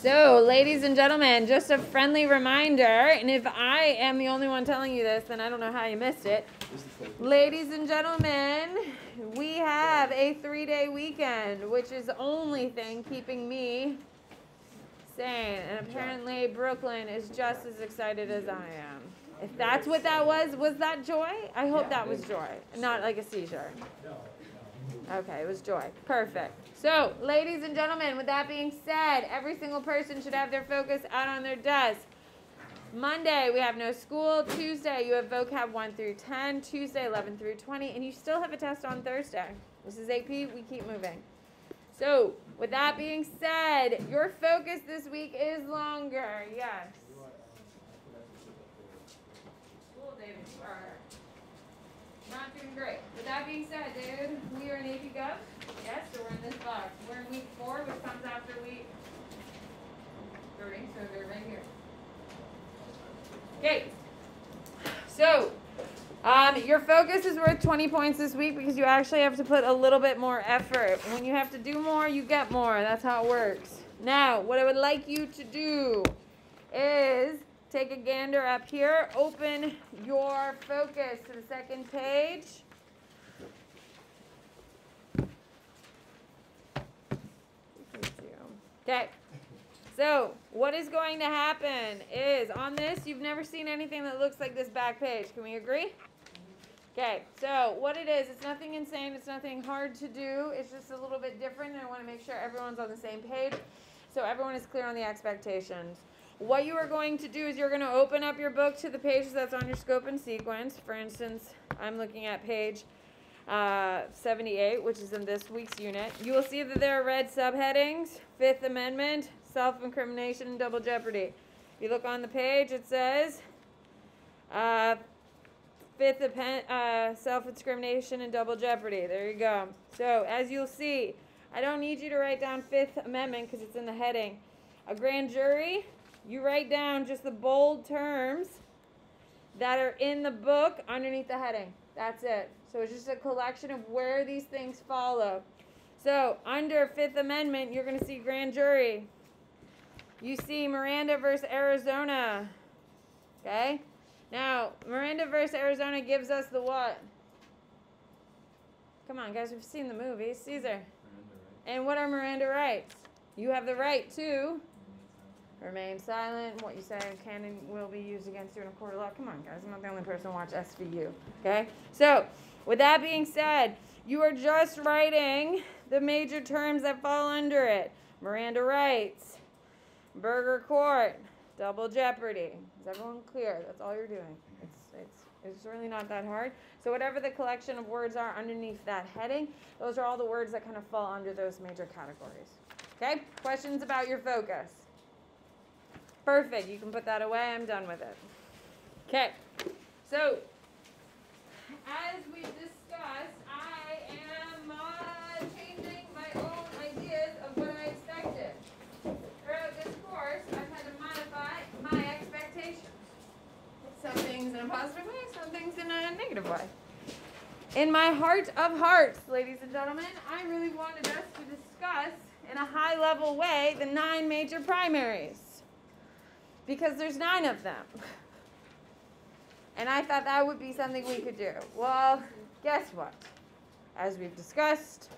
So, ladies and gentlemen, just a friendly reminder, and if I am the only one telling you this, then I don't know how you missed it. Ladies and gentlemen, we have a 3-day weekend, which is the only thing keeping me sane. And apparently Brooklyn is just as excited as I am. If that's what that was that joy? I hope that was joy, not like a seizure. Okay, it was joy. Perfect. So, ladies and gentlemen, with that being said, every single person should have their focus out on their desk. Monday, we have no school. Tuesday, you have vocab 1 through 10. Tuesday, 11 through 20. And you still have a test on Thursday. This is AP. We keep moving. So, with that being said, your focus this week is longer. Yes. Cool, David. You are not doing great. With that being said, David, we are in APGov. Yes, so we're in this box. We're in week 4, which comes after week 3, so they're right here. Okay. So, your focus is worth 20 points this week because you actually have to put a little bit more effort. When you have to do more, you get more. That's how it works. Now, what I would like you to do is take a gander up here. Open your focus to the second page. Okay. So, what is going to happen is, on this, you've never seen anything that looks like this back page. Can we agree? Okay, so what it is, it's nothing insane. It's nothing hard to do. It's just a little bit different, and I want to make sure everyone's on the same page so everyone is clear on the expectations. What you are going to do is you're going to open up your book to the pages that's on your scope and sequence. For instance, I'm looking at page 78, which is in this week's unit. You will see that there are red subheadings: Fifth Amendment, self-incrimination, and double jeopardy. If you look on the page, it says self-incrimination and double jeopardy. There you go. So, as you'll see, I don't need you to write down Fifth Amendment because it's in the heading. A grand jury, you write down just the bold terms that are in the book underneath the heading. That's it. So it's just a collection of where these things follow. So under Fifth Amendment, you're going to see grand jury. You see Miranda versus Arizona. Okay? Now, Miranda versus Arizona gives us the what? Come on, guys. We've seen the movie. Caesar. And what are Miranda rights? You have the right to remain silent. What you say can and will be used against you in a court of law. Come on, guys. I'm not the only person to watch SVU. Okay? So, with that being said, you are just writing the major terms that fall under it. Miranda rights, burger court, double jeopardy. Is everyone clear? That's all you're doing. It's really not that hard. So whatever the collection of words are underneath that heading, those are all the words that kind of fall under those major categories. Okay? Questions about your focus? Perfect. You can put that away. I'm done with it. Okay. So, as we discussed, I am changing my own ideas of what I expected. Throughout this course, I've had to modify my expectations. Some things in a positive way, some things in a negative way. In my heart of hearts, ladies and gentlemen, I really wanted us to discuss in a high-level way the 9 major primaries. Because there's 9 of them. And I thought that would be something we could do. Well, guess what? As we've discussed,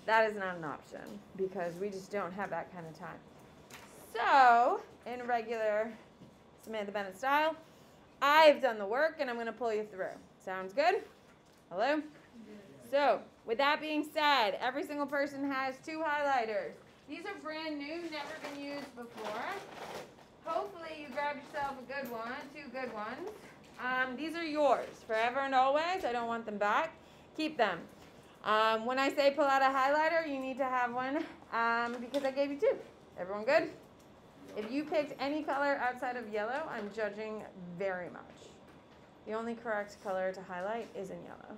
that is not an option because we just don't have that kind of time. So, in regular Samantha Bennett style, I've done the work and I'm going to pull you through. Sounds good? Hello? So, with that being said, every single person has 2 highlighters. These are brand new, never been used before. Hopefully you grab yourself a good one, 2 good ones. These are yours forever and always. I don't want them back. Keep them. When I say pull out a highlighter, you need to have one because I gave you 2. Everyone good? If you picked any color outside of yellow, I'm judging very much. The only correct color to highlight is in yellow.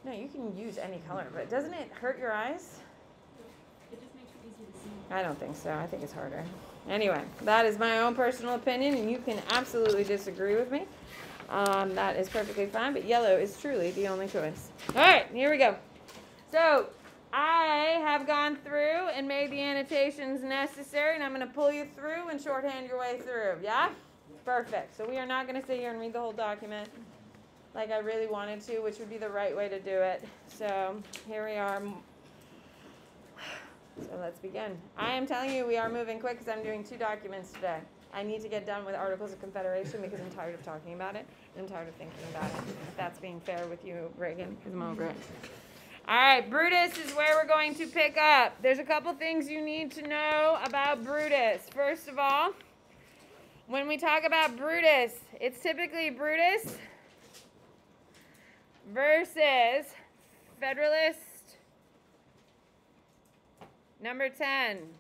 No, you can use any color, but doesn't it hurt your eyes? It just makes it easier to see. I don't think so. I think it's harder. Anyway, that is my own personal opinion, and you can absolutely disagree with me. That is perfectly fine, but yellow is truly the only choice. All right, here we go. So, I have gone through and made the annotations necessary, and I'm going to pull you through and shorthand your way through. Yeah? Perfect. So we are not going to sit here and read the whole document like I really wanted to, which would be the right way to do it. So here we are. So let's begin. I am telling you we are moving quick because I'm doing 2 documents today. I need to get done with Articles of Confederation because I'm tired of talking about it, and I'm tired of thinking about it. If that's being fair with you, Reagan, because I'm over it. All right, Brutus is where we're going to pick up. There's a couple things you need to know about Brutus. First of all, when we talk about Brutus, it's typically Brutus versus Federalist number 10.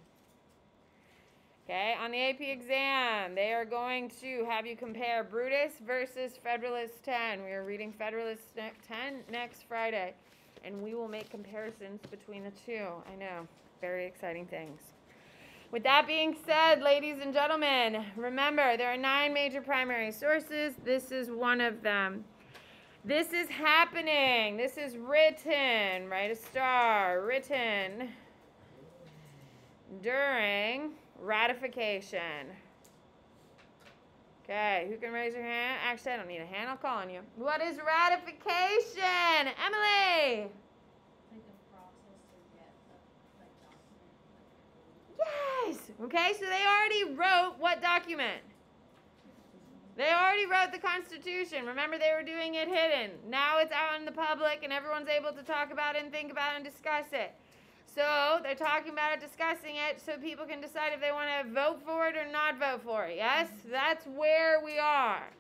Okay, on the AP exam, they are going to have you compare Brutus versus Federalist 10. We are reading Federalist 10 next Friday, and we will make comparisons between the 2. I know, very exciting things. With that being said, ladies and gentlemen, remember there are 9 major primary sources. This is one of them. This is happening. This is written, write a star, written during ratification. Okay, who can raise your hand? Actually, I don't need a hand. I'll call on you. What is ratification? Emily! Like the process to get the document. Yes! Okay, so they already wrote what document? They already wrote the Constitution. Remember, they were doing it hidden. Now it's out in the public, and everyone's able to talk about it and think about it and discuss it. So they're talking about it, discussing it, so people can decide if they want to vote for it or not vote for it. Yes? That's where we are.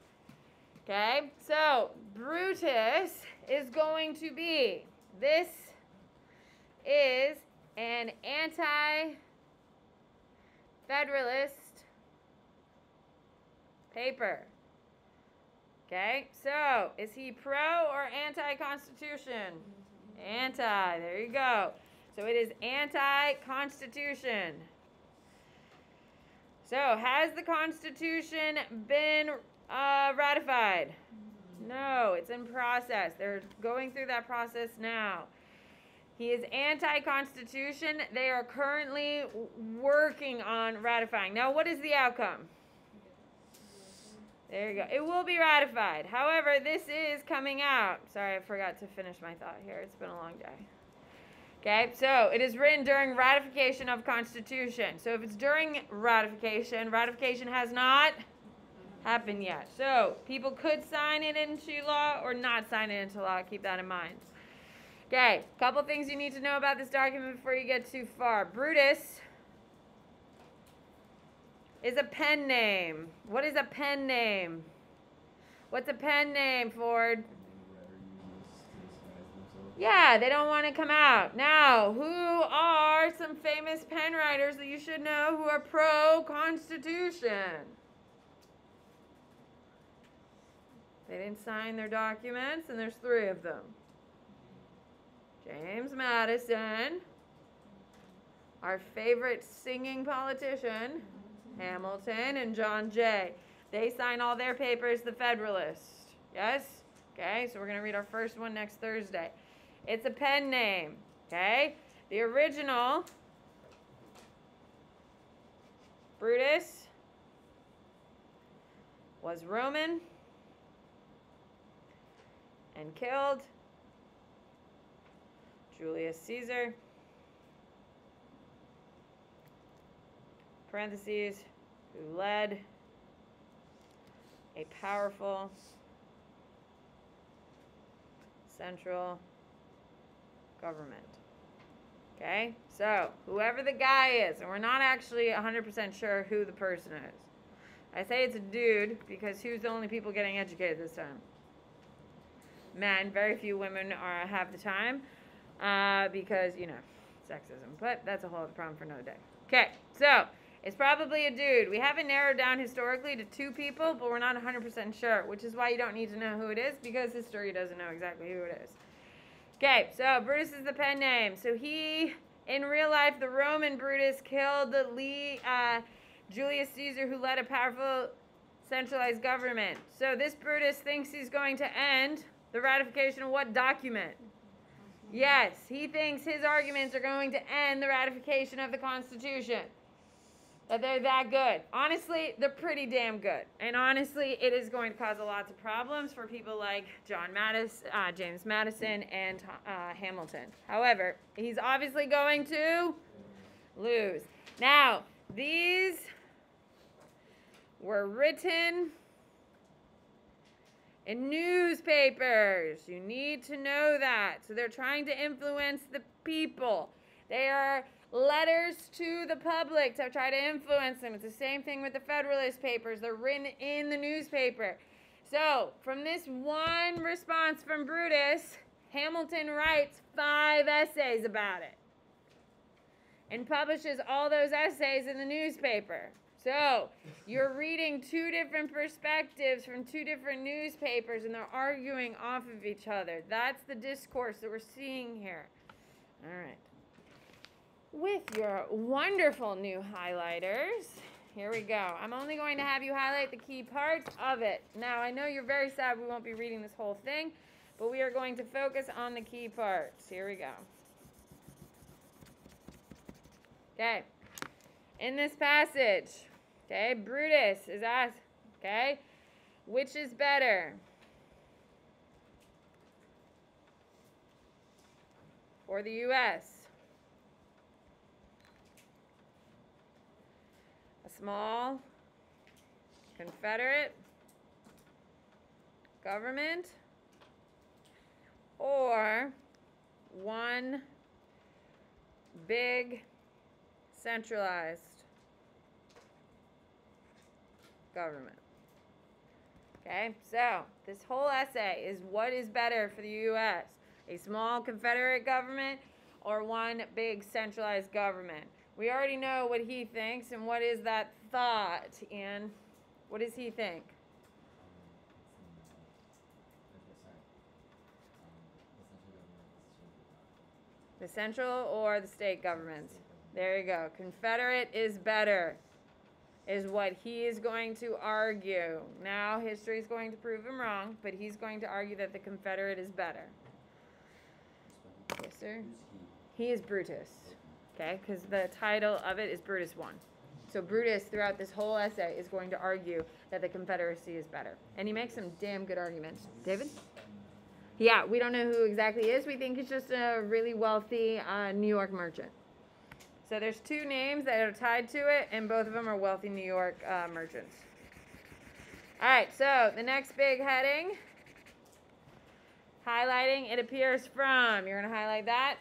Okay? So Brutus is going to be, this is an anti-federalist paper. Okay? So is he pro or anti-Constitution? Anti. There you go. So it is anti-Constitution. So has the Constitution been ratified? No, it's in process. They're going through that process now. He is anti-Constitution. They are currently working on ratifying. Now, what is the outcome? There you go. It will be ratified. However, this is coming out. Sorry, I forgot to finish my thought here. It's been a long day. Okay, so it is written during ratification of Constitution. So if it's during ratification, ratification has not happened yet. So people could sign it into law or not sign it into law. Keep that in mind. Okay, a couple things you need to know about this document before you get too far. Brutus is a pen name. What is a pen name? What's a pen name, Ford? Yeah, they don't want to come out. Now, who are some famous pen writers that you should know who are pro-Constitution? They didn't sign their documents, and there's 3 of them. James Madison, our favorite singing politician, Hamilton, and John Jay. They sign all their papers, the Federalist. Yes? Okay, so we're going to read our first one next Thursday. It's a pen name, okay? The original, Brutus, was Roman and killed Julius Caesar, parentheses, who led a powerful central government. Okay, so whoever the guy is, and we're not actually 100% sure who the person is. I say it's a dude because who's the only people getting educated this time? Men. Very few women have the time because, you know, sexism. But that's a whole other problem for another day. Okay, so it's probably a dude. We haven't narrowed down historically to 2 people, but we're not 100% sure, which is why you don't need to know who it is because history doesn't know exactly who it is. Okay, so Brutus is the pen name. So he, in real life, the Roman Brutus killed the Julius Caesar, who led a powerful centralized government. So this Brutus thinks he's going to end the ratification of what document? Yes, he thinks his arguments are going to end the ratification of the Constitution. That they're that good. Honestly, they're pretty damn good. And honestly, it is going to cause a lot of problems for people like James Madison, and Hamilton. However, he's obviously going to lose. Now, these were written in newspapers. You need to know that. So they're trying to influence the people. They are letters to the public to try to influence them. It's the same thing with the Federalist Papers. They're written in the newspaper. So, from this one response from Brutus, Hamilton writes 5 essays about it and publishes all those essays in the newspaper. So, you're reading 2 different perspectives from 2 different newspapers, and they're arguing off of each other. That's the discourse that we're seeing here. All right. With your wonderful new highlighters, here we go. I'm only going to have you highlight the key parts of it. Now, I know you're very sad we won't be reading this whole thing, but we are going to focus on the key parts. Here we go. Okay. In this passage, okay, Brutus is asked, okay, which is better? For the U.S.? Small Confederate government, or one big centralized government? Okay, so this whole essay is what is better for the U.S., a small Confederate government or one big centralized government? We already know what he thinks, and what is that thought, Ian? What does he think? The central or the state governments? There you go. Confederate is better, is what he is going to argue. Now, history is going to prove him wrong, but he's going to argue that the Confederate is better. Yes, sir? He is Brutus. Okay, because the title of it is Brutus 1. So Brutus, throughout this whole essay, is going to argue that the Confederacy is better. And he makes some damn good arguments. David? Yeah, we don't know who exactly he is. We think he's just a really wealthy New York merchant. So there's 2 names that are tied to it, and both of them are wealthy New York merchants. All right, so the next big heading, highlighting, it appears from. You're going to highlight that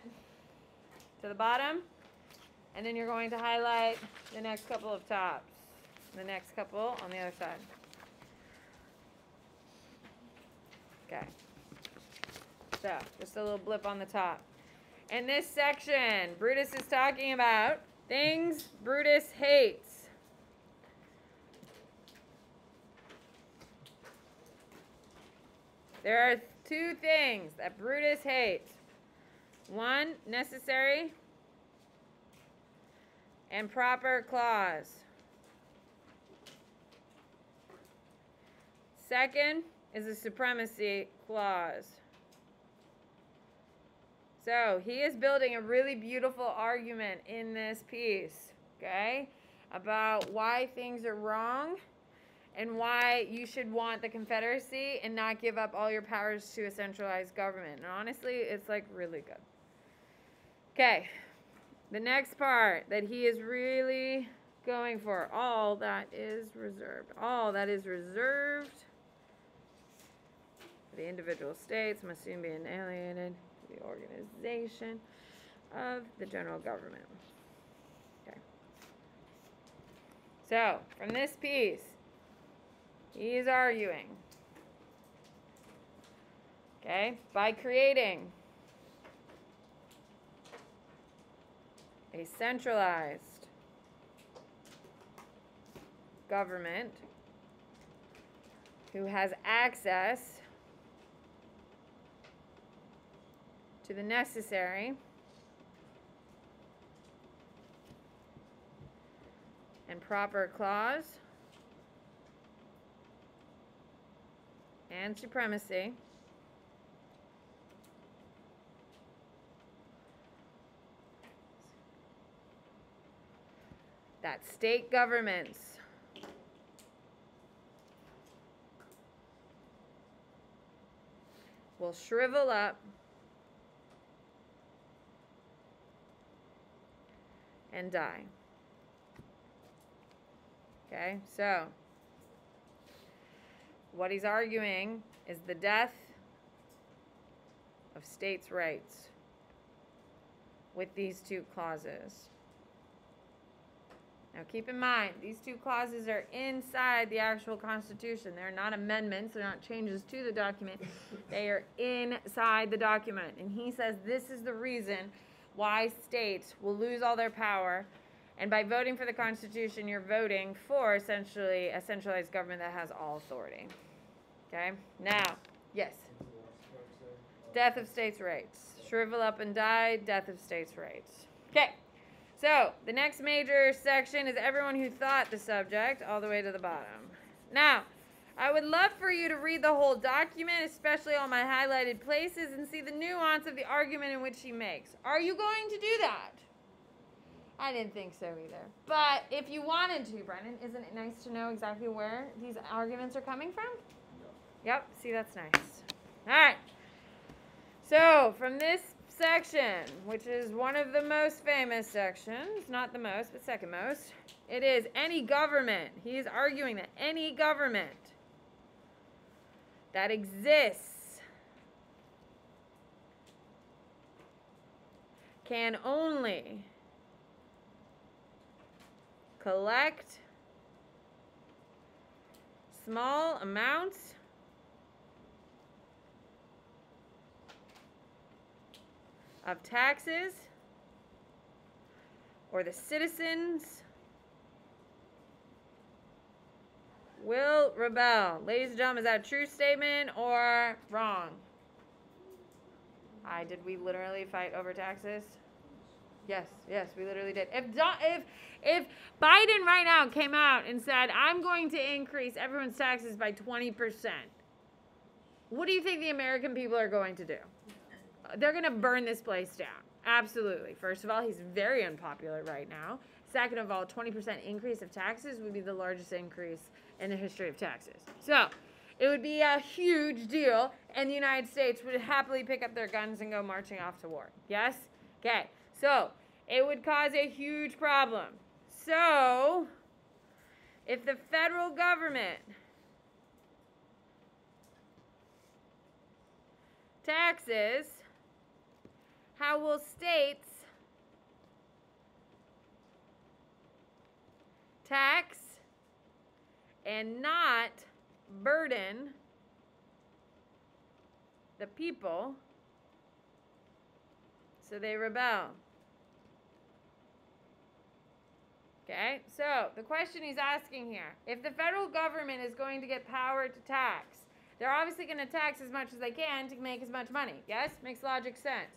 to the bottom. And then you're going to highlight the next couple of tops. The next couple on the other side. Okay. So, just a little blip on the top. In this section, Brutus is talking about things Brutus hates. There are 2 things that Brutus hates. 1, necessary and proper clause. Second is a supremacy clause. So he is building a really beautiful argument in this piece, okay, about why things are wrong and why you should want the Confederacy and not give up all your powers to a centralized government. And honestly, it's like really good. Okay. The next part that he is really going for, all that is reserved. All that is reserved for the individual states must soon be alienated to the organization of the general government. Okay. So, from this piece, he is arguing, okay, by creating a centralized government who has access to the necessary and proper clause and supremacy that state governments will shrivel up and die. Okay, so what he's arguing is the death of states' rights with these two clauses. Now keep in mind, these two clauses are inside the actual Constitution. They're not amendments, they're not changes to the document. They are inside the document. And he says this is the reason why states will lose all their power. And by voting for the Constitution, you're voting for essentially a centralized government that has all authority. Okay? Now, yes. Death of states' rights. Shrivel up and die, death of states' rights. Okay. So, the next major section is everyone who thought the subject, all the way to the bottom. Now, I would love for you to read the whole document, especially all my highlighted places, and see the nuance of the argument in which he makes. Are you going to do that? I didn't think so either. But if you wanted to, Brennan, isn't it nice to know exactly where these arguments are coming from? Yep, see, that's nice. All right. So, from this section, which is one of the most famous sections, not the most, but second most, it is any government. He is arguing that any government that exists can only collect small amounts of taxes, or the citizens will rebel. Ladies and gentlemen, is that a true statement or wrong? Did we literally fight over taxes? Yes, we literally did. If Biden right now came out and said, I'm going to increase everyone's taxes by 20%, what do you think the American people are going to do? They're going to burn this place down. Absolutely. First of all, he's very unpopular right now. Second of all, 20% increase of taxes would be the largest increase in the history of taxes. So, it would be a huge deal, and the United States would happily pick up their guns and go marching off to war. Yes? Okay. So, it would cause a huge problem. So, if the federal government taxes, how will states tax and not burden the people so they rebel? Okay, so the question he's asking here, if the federal government is going to get power to tax, they're obviously going to tax as much as they can to make as much money. Yes? Makes logic sense.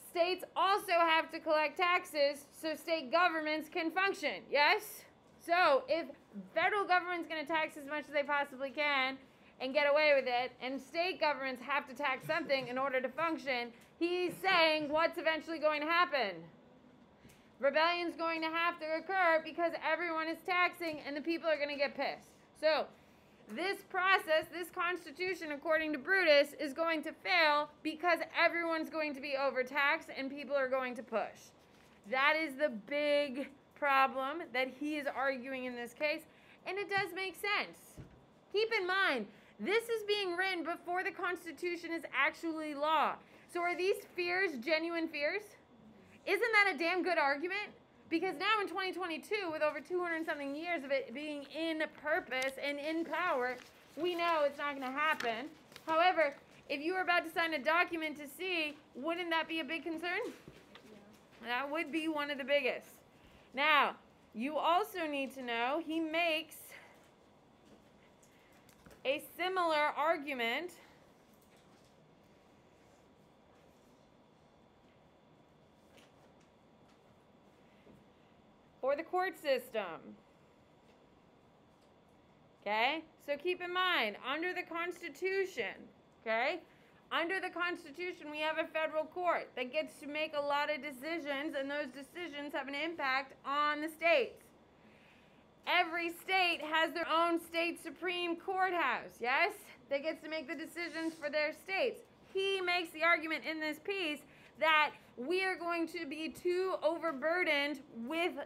States also have to collect taxes so state governments can function. Yes? So if federal government's going to tax as much as they possibly can and get away with it, and state governments have to tax something in order to function, he's saying what's eventually going to happen? Rebellion's going to have to occur because everyone is taxing and the people are going to get pissed. So this process, this constitution, according to Brutus, is going to fail because everyone's going to be overtaxed and people are going to push. That is the big problem that he is arguing in this case, and it does make sense. Keep in mind, this is being written before the Constitution is actually law. So are these fears genuine fears? Isn't that a damn good argument? Because now in 2022, with over 200-something years of it being in purpose and in power, we know it's not going to happen. However, if you were about to sign a document to see, wouldn't that be a big concern? Yeah. That would be one of the biggest. Now, you also need to know he makes a similar argument for the court system. Okay? So keep in mind, under the Constitution, okay, under the Constitution, we have a federal court that gets to make a lot of decisions, and those decisions have an impact on the states. Every state has their own state Supreme Courthouse, yes? That gets to make the decisions for their states. He makes the argument in this piece that we are going to be too overburdened with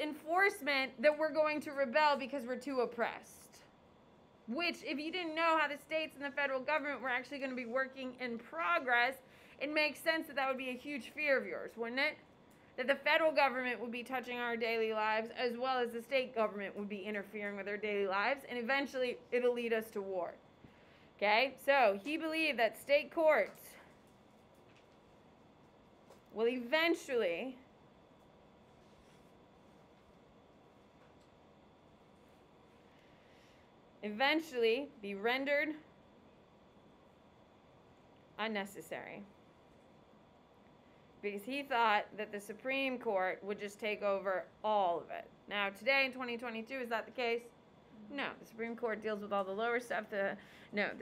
enforcement, that we're going to rebel because we're too oppressed. Which, if you didn't know how the states and the federal government were actually going to be working in progress, it makes sense that that would be a huge fear of yours, wouldn't it? That the federal government would be touching our daily lives, as well as the state government would be interfering with our daily lives, and eventually it'll lead us to war. Okay? So, he believed that state courts will eventually be rendered unnecessary, because he thought that the Supreme Court would just take over all of it. Now, today in 2022, is that the case? No. The Supreme Court deals with all the lower stuff. The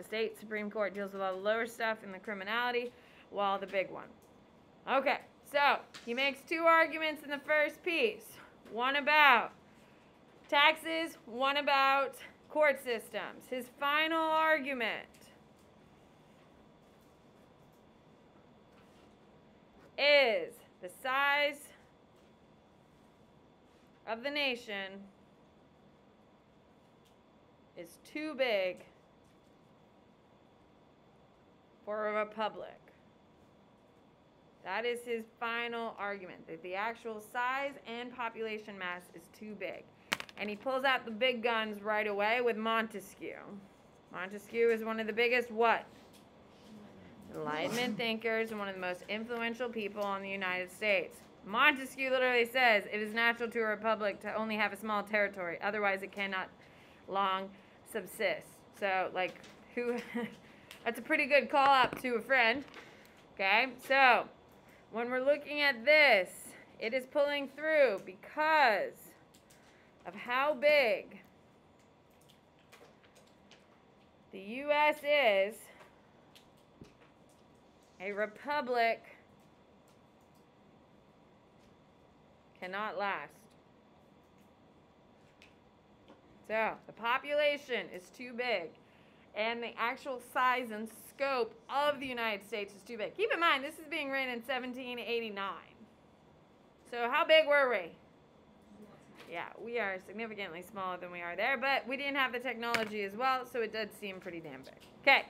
state Supreme Court deals with all the lower stuff and the criminality, while the big one. Okay, so he makes two arguments in the first piece. One about taxes, one about court systems. His final argument is the size of the nation is too big for a republic. That is his final argument, that the actual size and population mass is too big. And he pulls out the big guns right away with Montesquieu. Montesquieu is one of the biggest what? Enlightenment thinkers and one of the most influential people in the United States. Montesquieu literally says it is natural to a republic to only have a small territory. Otherwise, it cannot long subsist. So, like, that's a pretty good call up to a friend. Okay, so when we're looking at this, it is pulling through because of how big the U.S. is. A republic cannot last. So, the population is too big, and the actual size and scope of the United States is too big. Keep in mind, this is being written in 1789. So, how big were we? Yeah, we are significantly smaller than we are there, but we didn't have the technology as well, so it did seem pretty damn big. Okay,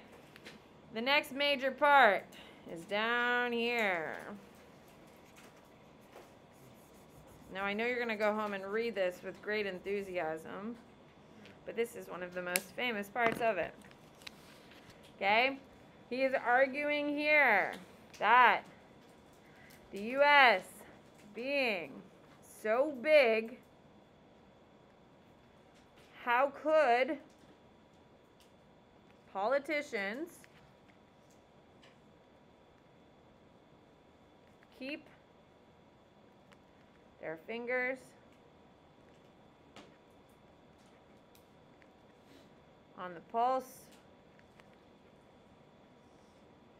the next major part is down here. Now, I know you're going to go home and read this with great enthusiasm, but this is one of the most famous parts of it. Okay? He is arguing here that the U.S. being so big, how could politicians keep their fingers on the pulse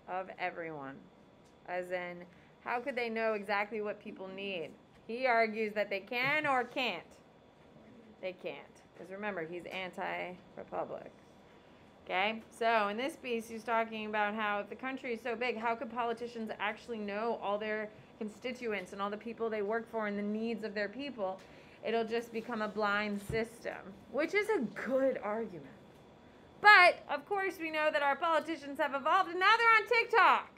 of everyone? As in, how could they know exactly what people need? He argues that they can or can't. They can't. Because remember, he's anti-republic. Okay? So, in this piece, he's talking about how if the country is so big, how could politicians actually know all their constituents and all the people they work for and the needs of their people? It'll just become a blind system, which is a good argument. But, of course, we know that our politicians have evolved, and now they're on TikTok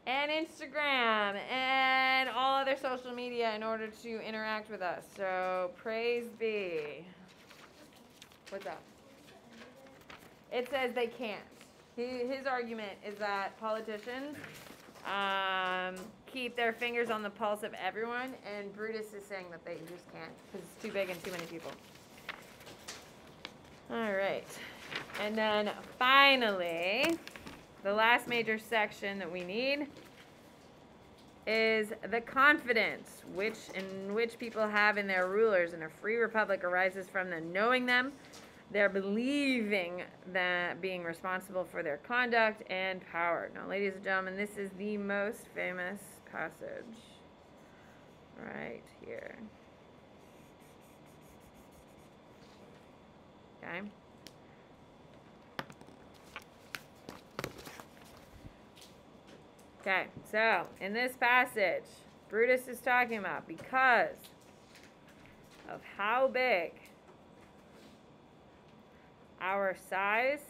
and Instagram and all other social media in order to interact with us. So, praise be. What's up? It says they can't. His argument is that politicians keep their fingers on the pulse of everyone, and Brutus is saying that they just can't because it's too big and too many people. All right. And then finally, the last major section that we need is the confidence in which people have in their rulers. And a free republic arises from them knowing them, They're believing that being responsible for their conduct and power. Now, ladies and gentlemen, this is the most famous passage right here. Okay. Okay, so in this passage, Brutus is talking about because of how big our size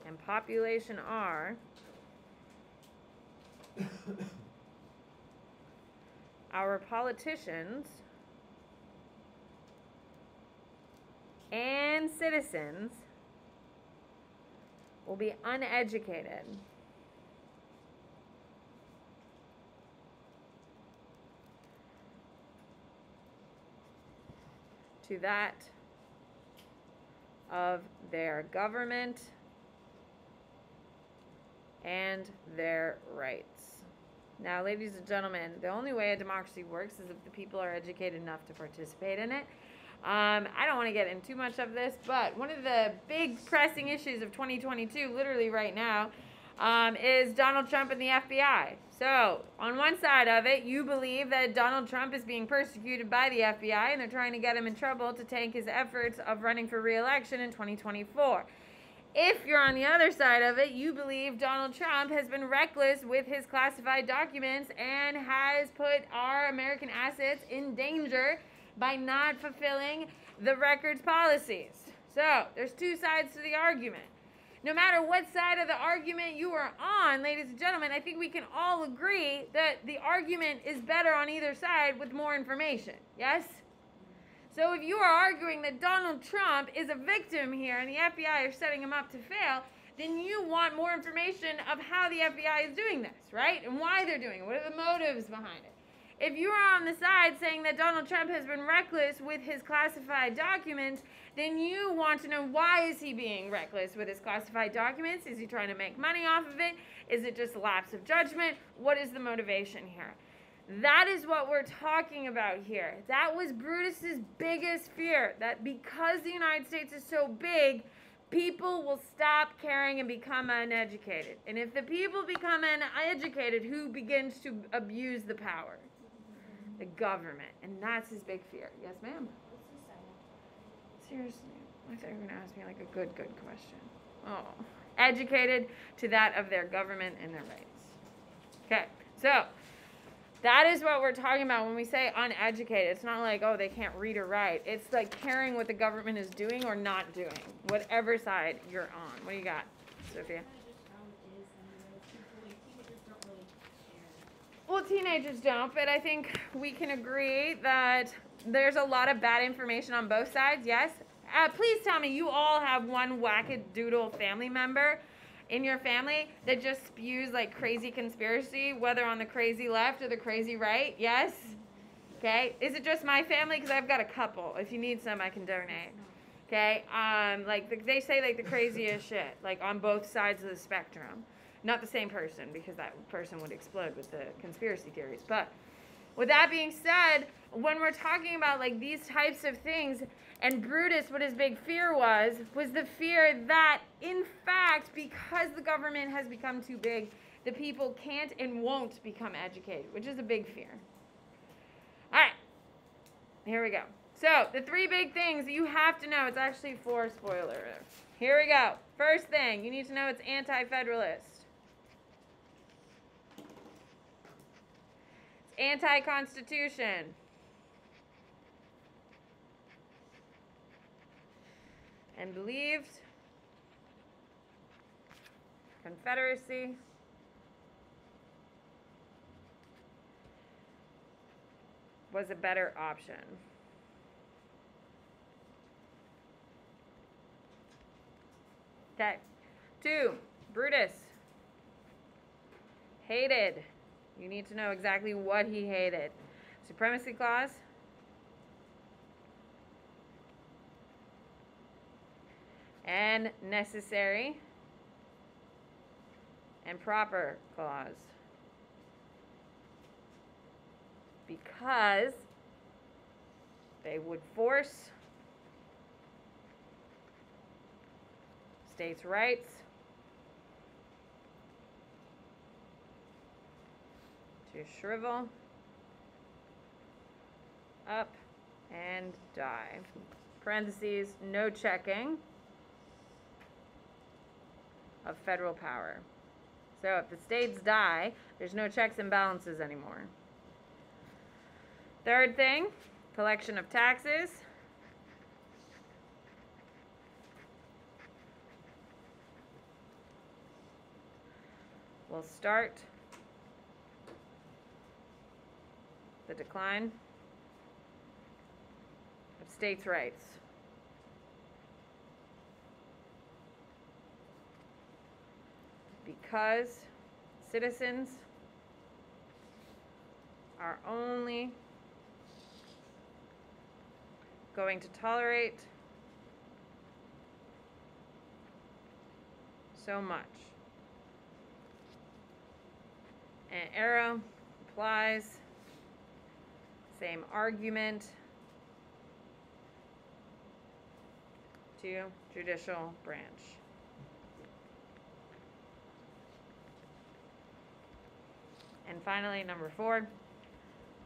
and population are, our politicians and citizens will be uneducated. To that of their government and their rights. Now, ladies and gentlemen, the only way a democracy works is if the people are educated enough to participate in it. I don't want to get into too much of this, but one of the big pressing issues of 2022, literally right now, is Donald Trump and the FBI. So, on one side of it, you believe that Donald Trump is being persecuted by the FBI and they're trying to get him in trouble to tank his efforts of running for re-election in 2024. If you're on the other side of it, you believe Donald Trump has been reckless with his classified documents and has put our American assets in danger by not fulfilling the records policies. So, there's two sides to the argument. No matter what side of the argument you are on, ladies and gentlemen, I think we can all agree that the argument is better on either side with more information. Yes? So if you are arguing that Donald Trump is a victim here and the FBI are setting him up to fail, then you want more information of how the FBI is doing this, right? And why they're doing it. What are the motives behind it? If you are on the side saying that Donald Trump has been reckless with his classified documents, then you want to know, why is he being reckless with his classified documents? Is he trying to make money off of it? Is it just a lapse of judgment? What is the motivation here? That is what we're talking about here. That was Brutus's biggest fear, that because the United States is so big, people will stop caring and become uneducated. And if the people become uneducated, who begins to abuse the power? The government. And that's his big fear. Yes, ma'am? Seriously, I thought you were going to ask me like a good question. Oh. Educated to that of their government and their rights. Okay, so that is what we're talking about when we say uneducated. It's not like, oh, they can't read or write. It's like caring what the government is doing or not doing, whatever side you're on. What do you got, Sophia? Well, teenagers don't, but I think we can agree that there's a lot of bad information on both sides, yes? Please tell me you all have one wackadoodle family member in your family that just spews like crazy conspiracy, whether on the crazy left or the crazy right, yes? Okay, is it just my family? Because I've got a couple. If you need some, I can donate. Okay, they say like the craziest shit, like on both sides of the spectrum. Not the same person, because that person would explode with the conspiracy theories. But with that being said, when we're talking about like these types of things, and Brutus, what his big fear was the fear that, in fact, because the government has become too big, the people can't and won't become educated, which is a big fear. All right, here we go. So the three big things that you have to know, it's actually 4, spoiler. Here we go. First thing, you need to know it's anti-federalist. Anti-Constitution. And believed Confederacy was a better option. Okay. 2, Brutus hated. You need to know exactly what he hated. Supremacy Clause. And necessary and proper clause. Because they would force states' rights to shrivel up and die. Parentheses, no checking of federal power. So if the states die, there's no checks and balances anymore. Third thing, collection of taxes. Will start the decline of states' rights. Because citizens are only going to tolerate so much. And arrow applies, same argument to judicial branch. And finally, number 4,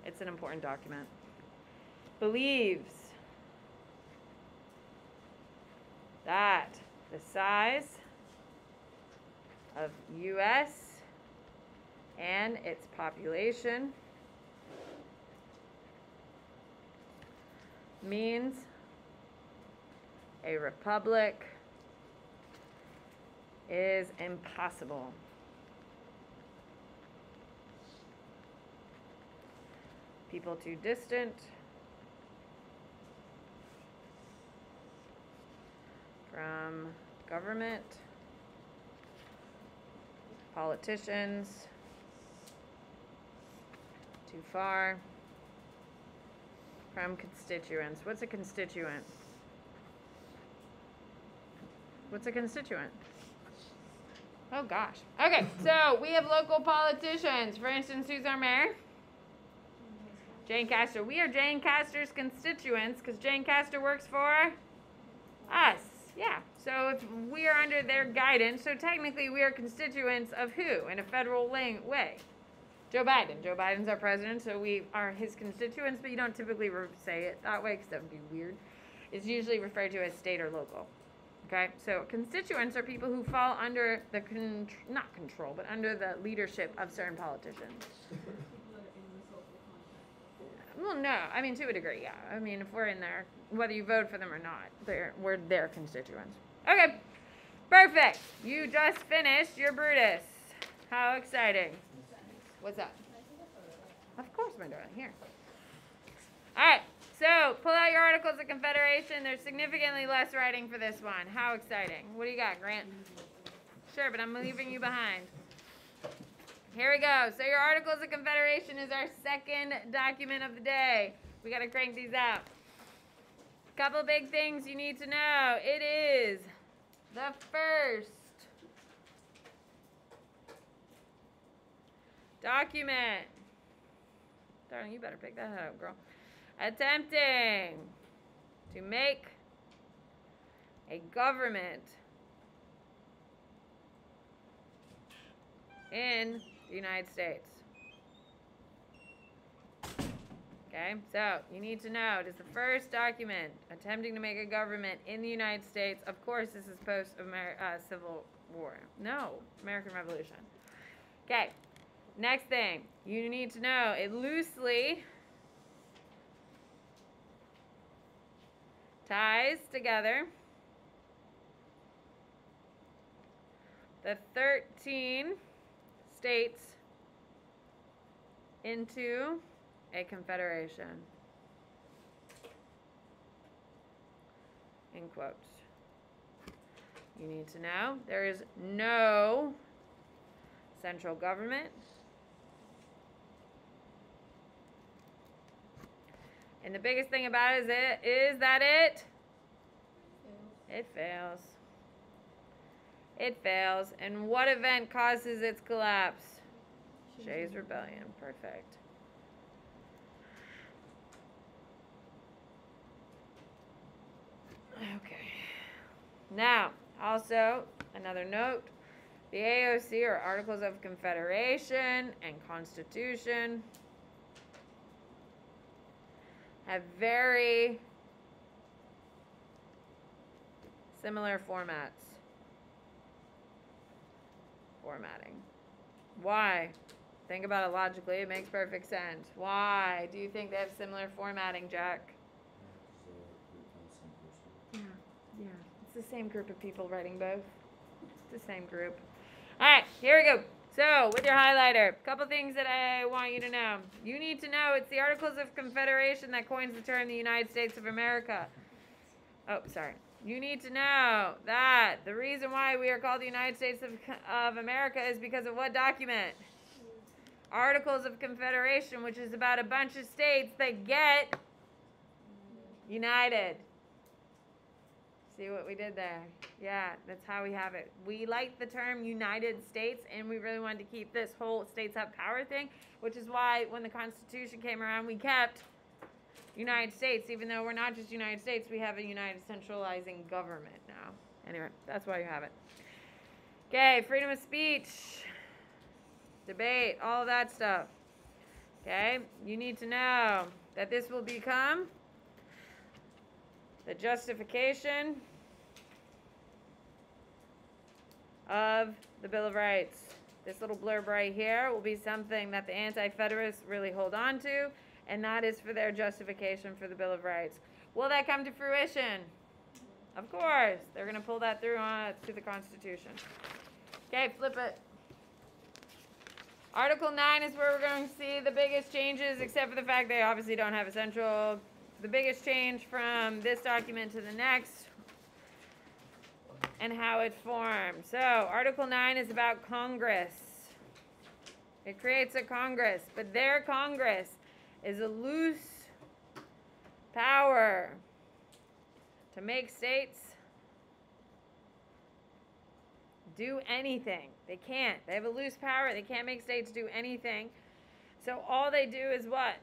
it's an important document. Believes that the size of U.S. and its population means a republic is impossible. People too distant from government, politicians too far from constituents. What's a constituent? What's a constituent? Oh gosh. Okay, so we have local politicians. For instance, who's our mayor? Jane Castor. We are Jane Castor's constituents because Jane Castor works for us. Yeah. So if we are under their guidance, so technically we are constituents of who in a federal way? Joe Biden. Joe Biden's our president, so we are his constituents, but you don't typically say it that way because that would be weird. It's usually referred to as state or local. Okay? So constituents are people who fall under the, not control, but under the leadership of certain politicians. Well, no. I mean, to a degree, yeah. I mean, if we're in there, whether you vote for them or not, we're their constituents. Okay. Perfect. You just finished your Brutus. How exciting. What's up? Of course I'm doing it. Here. All right. So, pull out your Articles of Confederation. There's significantly less writing for this one. How exciting. What do you got, Grant? Sure, but I'm leaving you behind. Here we go. So your Articles of Confederation is our second document of the day. We got to crank these out. Couple big things you need to know. It is the first document. Darling, you better pick that head up, girl. Attempting to make a government in the United States. Okay, so you need to know it is the first document attempting to make a government in the United States. Of course, this is post-Civil War. No, American Revolution. Okay, next thing you need to know, it loosely ties together the 13 states into a confederation. In quotes. You need to know there is no central government. And the biggest thing about it is that it fails. It fails. And what event causes its collapse? Shays' Rebellion. Perfect. Okay. Now, Also, another note, the AOC, or Articles of Confederation and Constitution, have very similar formatting. Why? Think about it logically. It makes perfect sense. Why do you think they have similar formatting, Jack? Yeah. It's the same group of people writing both. It's the same group. All right, here we go. So, with your highlighter, a couple things that I want you to know. You need to know it's the Articles of Confederation that coins the term the United States of America. Oh, sorry. You need to know that the reason why we are called the United States of America is because of what document? Articles of Confederation, which is about a bunch of states that get united. See what we did there? Yeah, that's how we have it. We like the term United States, and we really wanted to keep this whole states have power thing, which is why when the Constitution came around, we kept United States. Even though we're not just United States, we have a united centralizing government now. Anyway, that's why you have it. Okay, freedom of speech, debate, all of that stuff. Okay, you need to know that this will become the justification of the Bill of Rights. This little blurb right here will be something that the anti-federalists really hold on to, and that is for their justification for the Bill of Rights. Will that come to fruition? Of course. They're going to pull that through to the Constitution. Okay, flip it. Article 9 is where we're going to see the biggest changes, except for the fact they obviously don't have a central. The biggest change from this document to the next and how it formed. So, Article 9 is about Congress. It creates a Congress, but their Congress is a loose power to make states do anything. They can't. They have a loose power. They can't make states do anything. So all they do is what?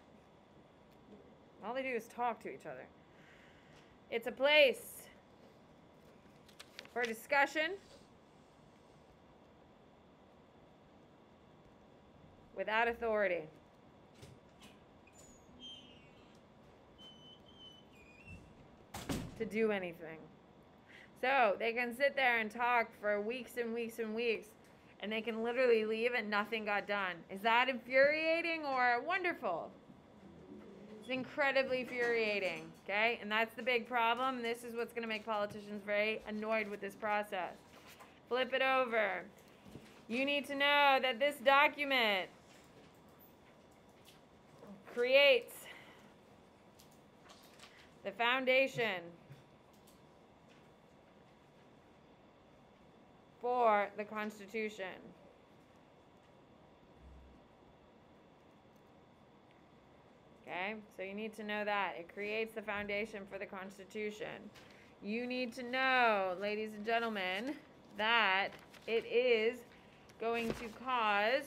All they do is talk to each other. It's a place for discussion without authority. To do anything. So they can sit there and talk for weeks and weeks and weeks, and they can literally leave and nothing got done. Is that infuriating or wonderful? It's incredibly infuriating, okay? And that's the big problem. This is what's going to make politicians very annoyed with this process. Flip it over. You need to know that this document creates the foundation for the Constitution. Okay, so you need to know that. It creates the foundation for the Constitution. You need to know, ladies and gentlemen, that it is going to cause,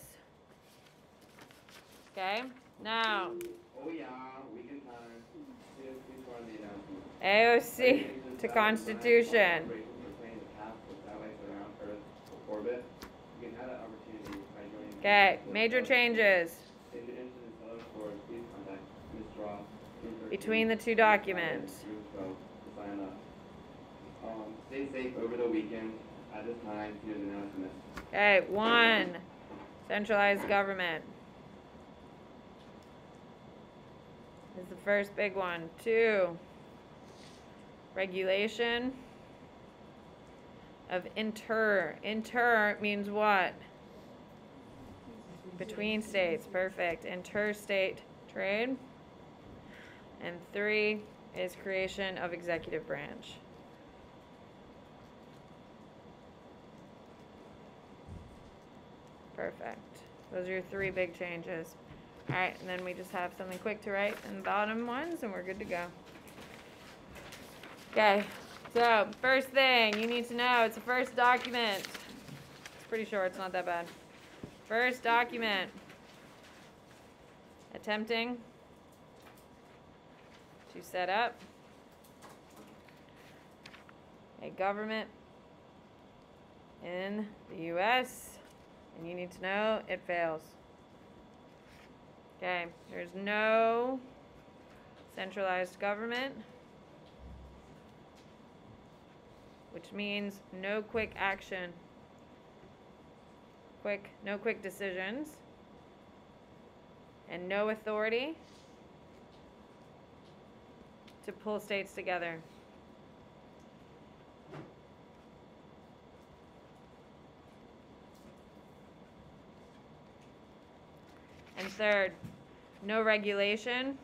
okay, now, oh yeah, weekend time. AOC to Constitution. Okay, major changes between the two documents. Stay safe over the weekend. At this time, here's the announcement. Okay, 1, centralized government is the first big one. 2, regulation of inter. Inter means what? Between states. Perfect. Interstate trade. And 3 is creation of executive branch. Perfect. Those are your 3 big changes. All right, and then we just have something quick to write in the bottom ones, and we're good to go. Okay, so first thing you need to know, it's the first document. It's pretty short, it's not that bad. First document attempting to set up a government in the U.S. And you need to know it fails. Okay, there's no centralized government, which means no quick action. No quick decisions. And no authority to pull states together. And third, no regulation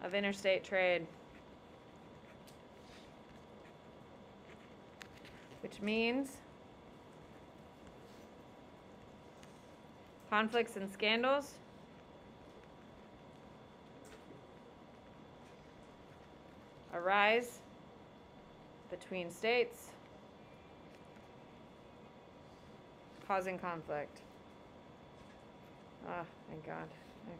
of interstate trade, which means conflicts and scandals arise between states, causing conflict. Oh, thank God.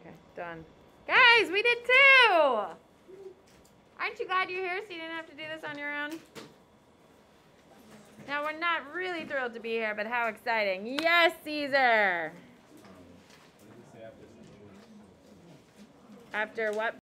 Okay, done. Guys, we did 2! Aren't you glad you're here so you didn't have to do this on your own? Now, we're not really thrilled to be here, but how exciting. Yes, Caesar! After what?